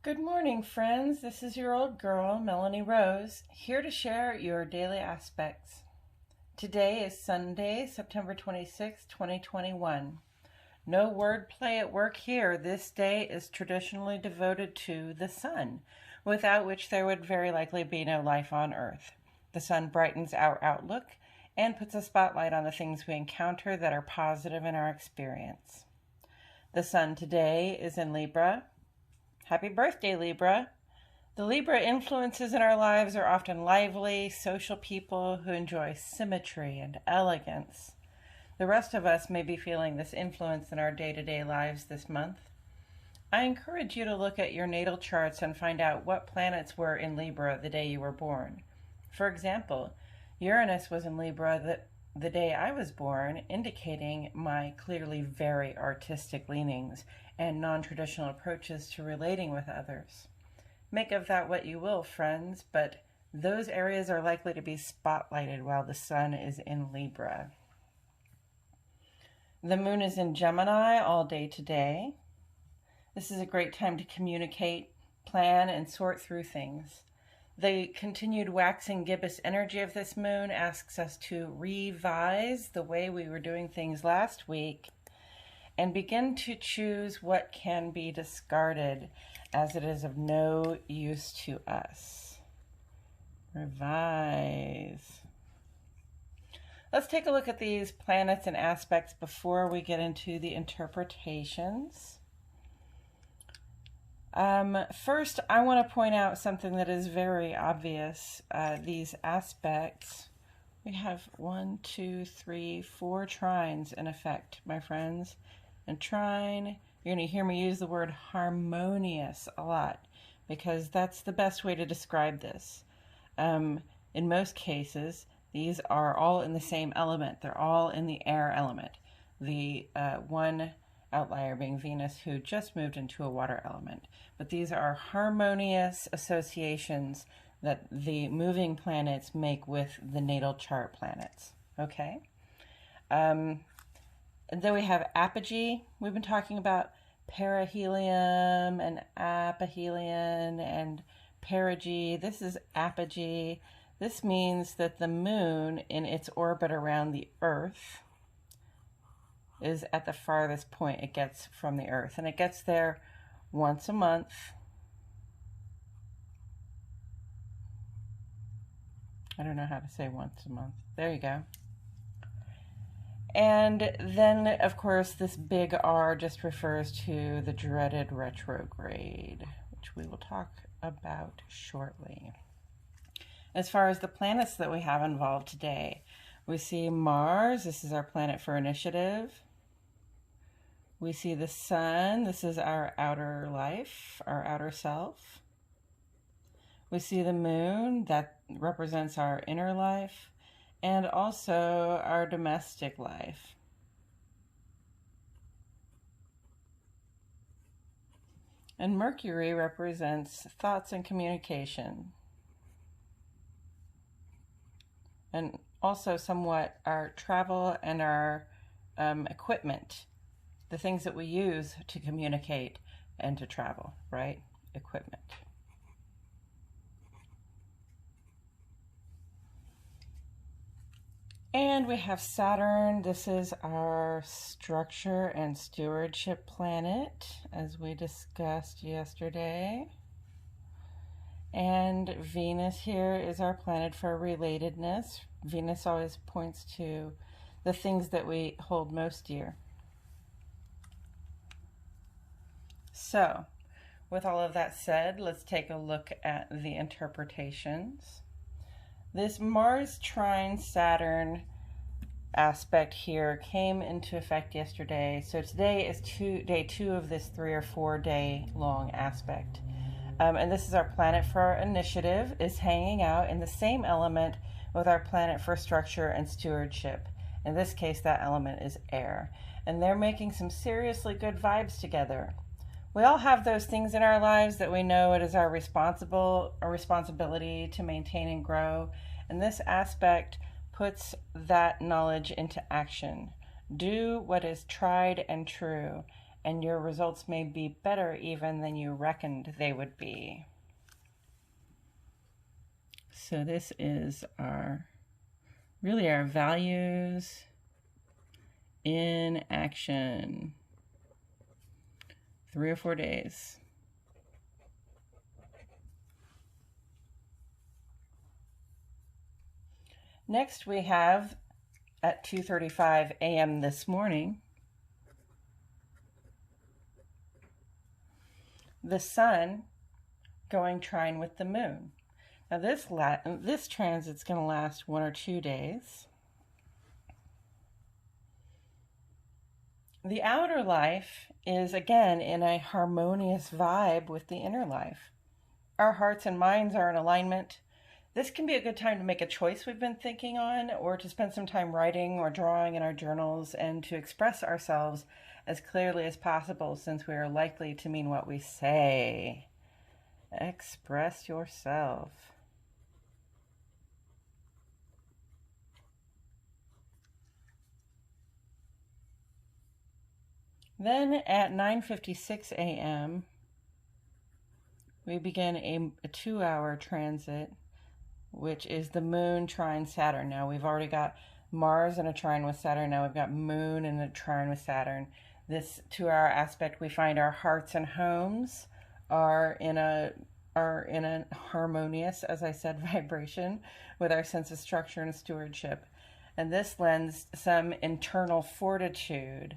Good morning, friends. This is your old girl, Melanie Rose, here to share your daily aspects. Today is Sunday, September 26, 2021. No wordplay at work here. This day is traditionally devoted to the sun, without which there would very likely be no life on Earth. The sun brightens our outlook and puts a spotlight on the things we encounter that are positive in our experience. The sun today is in Libra. Happy birthday, Libra. The Libra influences in our lives are often lively, social people who enjoy symmetry and elegance. The rest of us may be feeling this influence in our day-to-day lives this month. I encourage you to look at your natal charts and find out what planets were in Libra the day you were born. For example, Uranus was in Libra the day I was born, indicating my clearly very artistic leanings and non-traditional approaches to relating with others. Make of that what you will, friends, but those areas are likely to be spotlighted while the sun is in Libra. The moon is in Gemini all day today. This is a great time to communicate, plan, and sort through things. The continued waxing gibbous energy of this moon asks us to revise the way we were doing things last week and begin to choose what can be discarded as it is of no use to us. Revise. Let's take a look at these planets and aspects before we get into the interpretations. First, I want to point out something that is very obvious. These aspects, we have 4 trines in effect, my friends. And trine, you're going to hear me use the word harmonious a lot because that's the best way to describe this. In most cases, these are all in the same element. They're all in the air element. The one outlier being Venus, who just moved into a water element. But these are harmonious associations that the moving planets make with the natal chart planets. Okay? And then we have Apogee. We've been talking about perihelion and aphelion and perigee. This is Apogee. This means that the moon in its orbit around the Earth is at the farthest point it gets from the Earth. And it gets there once a month. I don't know how to say once a month. There you go. And then, of course, this big R just refers to the dreaded retrograde, which we will talk about shortly. As far as the planets that we have involved today, we see Mars. This is our planet for initiative. We see the sun. This is our outer life, our outer self. We see the moon. That represents our inner life. And also our domestic life. And Mercury represents thoughts and communication. And also somewhat our travel and our equipment, the things that we use to communicate and to travel, right? Equipment. And we have Saturn. This is our structure and stewardship planet, as we discussed yesterday. And Venus here is our planet for relatedness. Venus always points to the things that we hold most dear. So, with all of that said, let's take a look at the interpretations. This Mars trine Saturn aspect here came into effect yesterday. So today is day 2 of this 3 or 4 day long aspect. And this is our planet for our initiative, is hanging out in the same element with our planet for structure and stewardship. In this case, that element is air. And they're making some seriously good vibes together. We all have those things in our lives that we know it is our responsibility to maintain and grow. And this aspect puts that knowledge into action. Do what is tried and true and your results may be better even than you reckoned they would be. So this is really our values in action. 3 or 4 days. Next we have at 2:35 a.m. this morning, the Sun going trine with the Moon. Now this transit's going to last 1 or 2 days. The outer life is again in a harmonious vibe with the inner life. Our hearts and minds are in alignment. This can be a good time to make a choice we've been thinking on, or to spend some time writing or drawing in our journals and to express ourselves as clearly as possible, since we are likely to mean what we say. Express yourself. Then at 9:56 a.m., we begin a 2-hour transit, which is the Moon trine Saturn. Now we've already got Mars in a trine with Saturn. Now we've got Moon in a trine with Saturn. This 2-hour aspect, we find our hearts and homes are in a harmonious, as I said, vibration with our sense of structure and stewardship. And this lends some internal fortitude,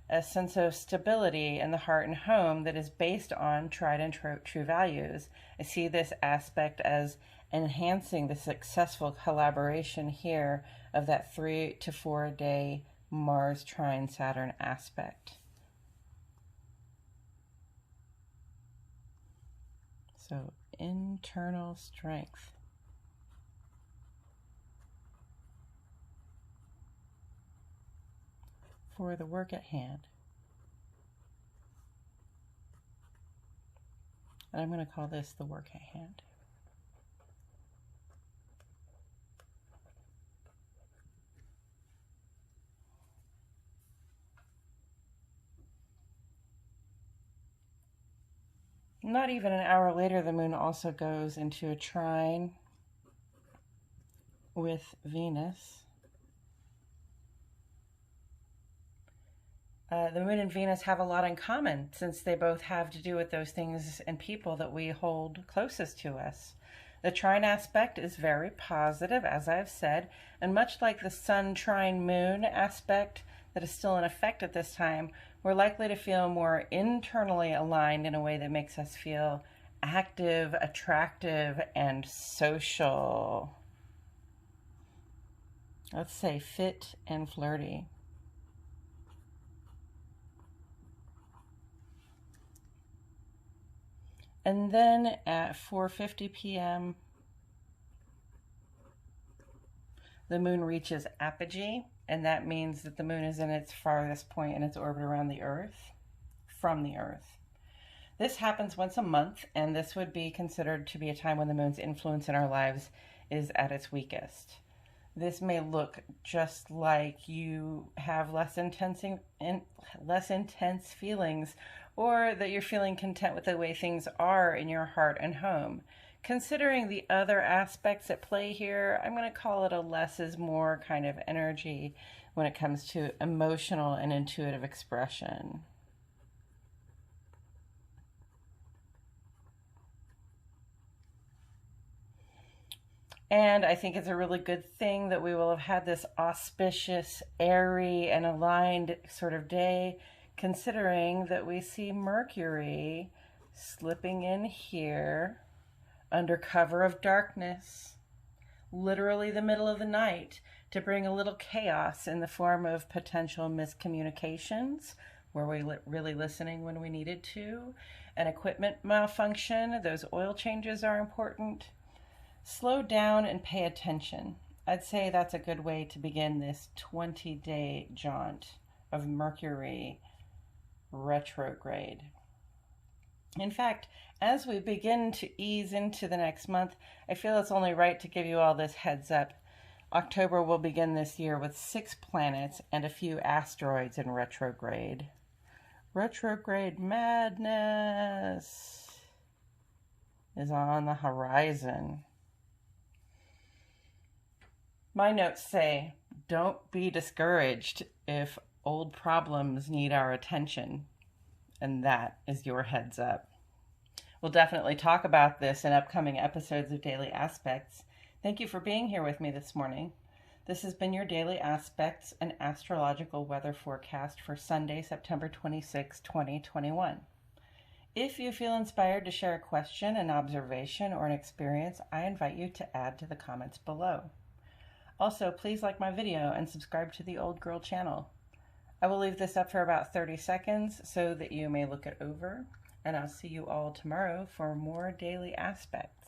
a sense of stability in the heart and home that is based on tried and true values. I see this aspect as enhancing the successful collaboration here of that 3 to 4 day Mars trine Saturn aspect. So internal strength. For the work at hand. And I'm going to call this the work at hand. Not even an hour later, the Moon also goes into a trine with Venus. The Moon and Venus have a lot in common, since they both have to do with those things and people that we hold closest to us. The trine aspect is very positive, as I've said, and much like the Sun trine Moon aspect that is still in effect at this time, we're likely to feel more internally aligned in a way that makes us feel active, attractive, and social. Let's say fit and flirty. And then at 4:50 p.m., the Moon reaches Apogee, and that means that the Moon is in its farthest point in its orbit around the Earth, from the Earth. This happens once a month, and this would be considered to be a time when the Moon's influence in our lives is at its weakest. This may look just like you have less intense feelings, or that you're feeling content with the way things are in your heart and home. Considering the other aspects at play here, I'm going to call it a less is more kind of energy when it comes to emotional and intuitive expression. And I think it's a really good thing that we will have had this auspicious, airy, and aligned sort of day, considering that we see Mercury slipping in here under cover of darkness, literally the middle of the night, to bring a little chaos in the form of potential miscommunications, were we really listening when we needed to, an equipment malfunction. Those oil changes are important. Slow down and pay attention. I'd say that's a good way to begin this 20-day jaunt of Mercury retrograde. In fact, as we begin to ease into the next month, I feel it's only right to give you all this heads up. October will begin this year with 6 planets and a few asteroids in retrograde. Retrograde madness is on the horizon. My notes say, don't be discouraged if old problems need our attention. And that is your heads up. We'll definitely talk about this in upcoming episodes of Daily Aspects. Thank you for being here with me this morning. This has been your Daily Aspects and astrological weather forecast for Sunday, September 26, 2021. If you feel inspired to share a question, an observation, or an experience, I invite you to add to the comments below. Also, please like my video and subscribe to the Old Girl channel. I will leave this up for about 30 seconds so that you may look it over, and I'll see you all tomorrow for more Daily Aspects.